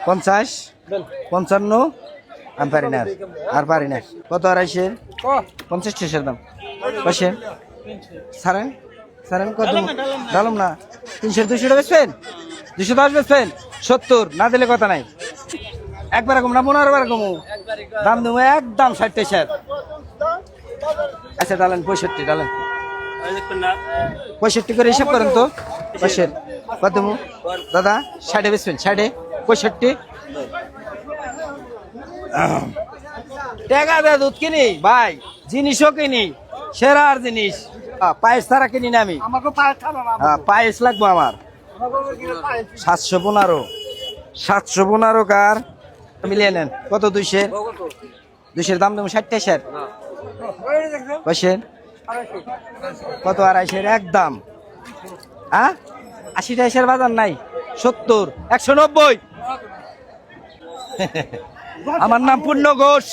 50 55 আমি পারি না আর পারি না কত আড়াইশের 50 শেষের দাম পাশে সারেন সারেন কত ডালম না 300 200 টাকা বেচবেন 210 বেচবেন 70 না দিলে কথা নাই একবার কম না 15 বার কমু দাম দেবো একদম 60 টাকা আচ্ছা ডালেন 65 ডালেন 65 করে হিসাব করেন তো পাশের কত দেবো দাদা 60 বেচবেন 60 65 টাকা দেয় দুধ কিনি ভাই জিনিসও কিনি সেরার জিনিস পায়েস ছাড়া কিনি না আমি পায়েস লাগবো আমার 715 কার মিলিয়ে নেন কত 200 দাম দেবো 60 টাকার কত আড়াইশের একদম 80 টাকার বাজার নাই 70 190 আমার নাম পূর্ণ ঘোষ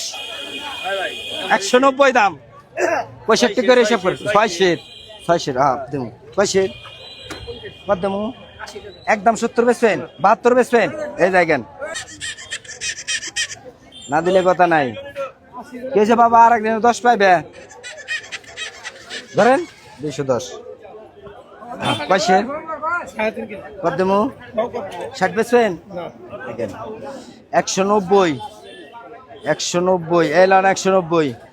190 দাম 65 করে হিসাব করে 600 দেবো 600 কত দেবো একদম 70 বেচবেন 72 বেচবেন এই জায়গান না দিলে কথা নাই কেছে বাবা আর একদিন 10 পাইবে ধরেন 210 কত দেবো 60 বেচবেন 190 এলান 190